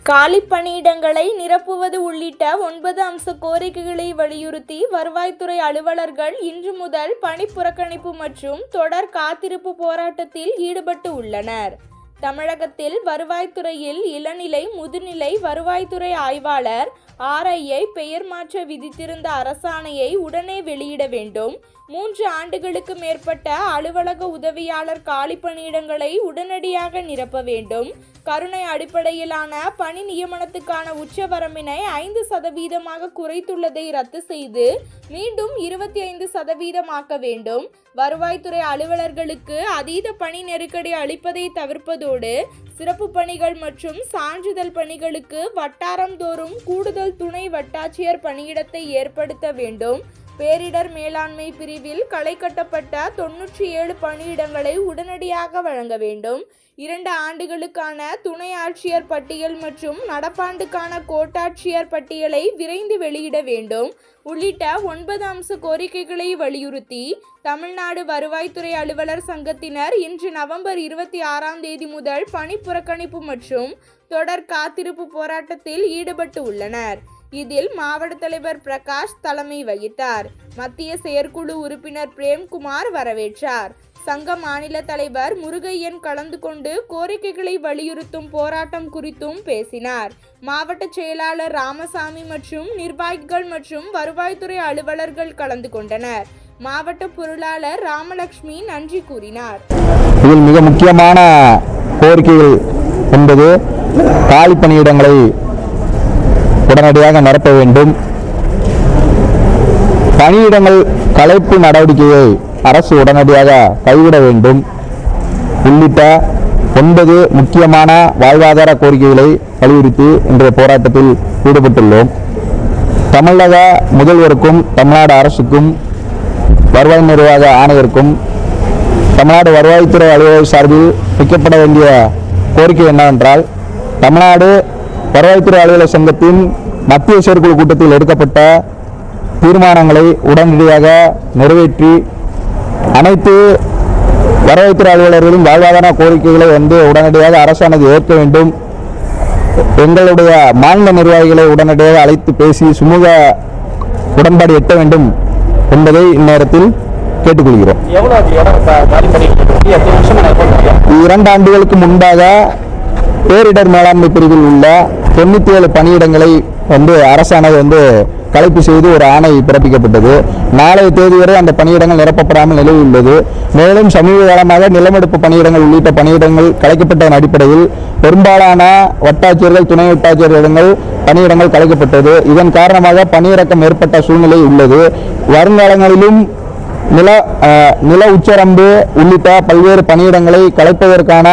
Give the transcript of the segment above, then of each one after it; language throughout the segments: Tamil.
காலி பணியிடங்களை நிரப்புவது உள்ளிட்ட 9 அம்ச கோரிக்கைகளை வலியுறுத்தி வருவாய்த்துறை அலுவலர்கள் இன்று முதல் பணி புறக்கணிப்பு மற்றும் தொடர் காத்திருப்பு போராட்டத்தில் ஈடுபட்டு உள்ளனர். தமிழகத்தில் வருவாய்த்துறையில் இளநிலை, முதுநிலை வருவாய்த்துறை ஆய்வாளர் RI பெயர் மாற்ற விதித்திருந்த அரசாணையை உடனே வெளியிட வேண்டும். 3 ஆண்டுகளுக்கு மேற்பட்ட அலுவலக உதவியாளர் காலி பணியிடங்களை உடனடியாக நிரப்ப வேண்டும். கருணை அடிப்படையிலான பணி நியமனத்துக்கான உச்சவரம்பினை 5% குறைத்துள்ளதை ரத்து செய்து மீண்டும் 25% வேண்டும். வருவாய்த்துறை அலுவலர்களுக்கு அதீத பணி நெருக்கடி அளிப்பதை தவிர்ப்பதோடு சிறப்பு பணிகள் மற்றும் சான்றிதழ் பணிகளுக்கு வட்டாரம் தோறும் கூடுதல் துணை வட்டாட்சியர் பணியிடத்தை ஏற்படுத்த வேண்டும். பேரிடர் மேலாண்மை பிரிவில் களை கட்டப்பட்ட 97 பணியிடங்களை உடனடியாக வழங்க வேண்டும். 2 ஆண்டுகளுக்கான துணை ஆட்சியர் பட்டியல் மற்றும் நடப்பாண்டுக்கான கோட்டாட்சியர் பட்டியலை விரைந்து வெளியிட வேண்டும் உள்ளிட்ட 9 அம்ச கோரிக்கைகளை வலியுறுத்தி தமிழ்நாடு வருவாய்த்துறை அலுவலர் சங்கத்தினர் இன்று நவம்பர் 26ஆம் தேதி முதல் பணி புறக்கணிப்பு மற்றும் தொடர் காத்திருப்பு போராட்டத்தில் ஈடுபட்டு உள்ளனர். இதில் மாவட்ட தலைவர் பிரகாஷ் தலைமை வகித்தார். மத்திய செயற்குழு உறுப்பினர் பிரேம்குமார் வரவேற்றார். சங்க மாநில தலைவர் முருகையன் கலந்து கொண்டு கோரிக்கைகளை வலியுறுத்தும் போராட்டம் குறித்தும் பேசினார். மாவட்ட செயலாளர் ராமசாமி மற்றும் நிர்வாகிகள் மற்றும் வருவாய்த்துறை அலுவலர்கள் கலந்து கொண்டனர். மாவட்ட பொருளாளர் ராமலட்சுமி நன்றி கூறினார். இதில் மிக முக்கியமான கோரிக்கைகள் என்பது காலி பணியிடங்களை உடனடியாக நிரப்ப வேண்டும். பணியிடங்கள் கலைப்பு நடவடிக்கையை அரசு உடனடியாக கைவிட வேண்டும் உள்ளிட்ட 9 முக்கியமான வாழ்வாதார கோரிக்கைகளை வலியுறுத்தி இன்றைய போராட்டத்தில் ஈடுபட்டுள்ளோம். தமிழக முதல்வருக்கும் தமிழ்நாடு அரசுக்கும் வருவாய் நிர்வாக ஆணையருக்கும் தமிழ்நாடு வருவாய்த்துறை அலுவலர் சார்பில் வைக்கப்பட வேண்டிய கோரிக்கை என்னவென்றால், தமிழ்நாடு வருவாய்த்துறை அலுவலர் சங்கத்தின் மத்திய செயற்குழு கூட்டத்தில் எடுக்கப்பட்ட தீர்மானங்களை உடனடியாக நிறைவேற்றி அனைத்து வருவாய்த்துறை அலுவலர்களின் வாழ்வாதார கோரிக்கைகளை உடனடியாக அரசானது ஏற்க வேண்டும். எங்களுடைய மாநில நிர்வாகிகளை உடனடியாக அழைத்து பேசி சுமூக உடன்பாடு எட்ட வேண்டும் என்பதை இந்நேரத்தில் கேட்டுக்கொள்கிறோம். 2 ஆண்டுகளுக்கு முன்பாக பேரிடர் மேலாண்மை பிரிவில் உள்ள 97 பணியிடங்களை அரசானது கலைப்பு செய்து ஒரு ஆணை பிறப்பிக்கப்பட்டது. நாளைய தேதி வரை அந்த பணியிடங்கள் நிரப்பப்படாமல் நிலவி உள்ளது. மேலும் சமீப காலமாக நிலமெடுப்பு பணியிடங்கள் உள்ளிட்ட பணியிடங்கள் கலைக்கப்பட்டதன் அடிப்படையில் பெரும்பாலான வட்டாட்சியர்கள், துணை வட்டாட்சியர்கள் பணியிடங்கள் கலைக்கப்பட்டது. இதன் காரணமாக பணியிறக்கம் ஏற்பட்ட சூழ்நிலை உள்ளது. வருங்காலங்களிலும் நில உச்சரம்பு உள்ளிட்ட பல்வேறு பணியிடங்களை கலைப்பதற்கான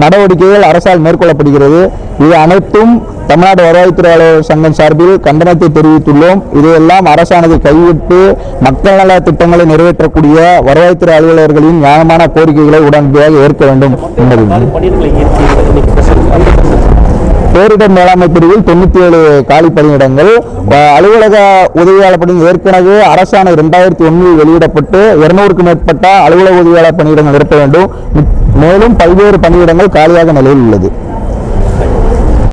நடவடிக்கைகள் அரசால் மேற்கொள்ளப்படுகிறது. இது அனைத்தும் தமிழ்நாடு வருவாய்த்துறை அலுவலர் சங்கம் சார்பில் கண்டனத்தை தெரிவித்துள்ளோம். இதையெல்லாம் அரசானது கைவிட்டு மக்கள் நல திட்டங்களை நிறைவேற்றக்கூடிய வருவாய்த்துறை அலுவலர்களின் நியாயமான கோரிக்கைகளை உடனடியாக ஏற்க வேண்டும் என்பது. பேரிடர் மேலாண்மை பிரிவில் 97 காலி பணியிடங்கள், அலுவலக உதவியாளர் பணி ஏற்கனவே அரசாணை 2001 வெளியிடப்பட்டு 200க்கும் மேற்பட்ட அலுவலக உதவியாளர் பணியிடங்கள் நிரப்ப வேண்டும். மேலும் பல்வேறு பணியிடங்கள் காலியாக நிலையில் உள்ளது.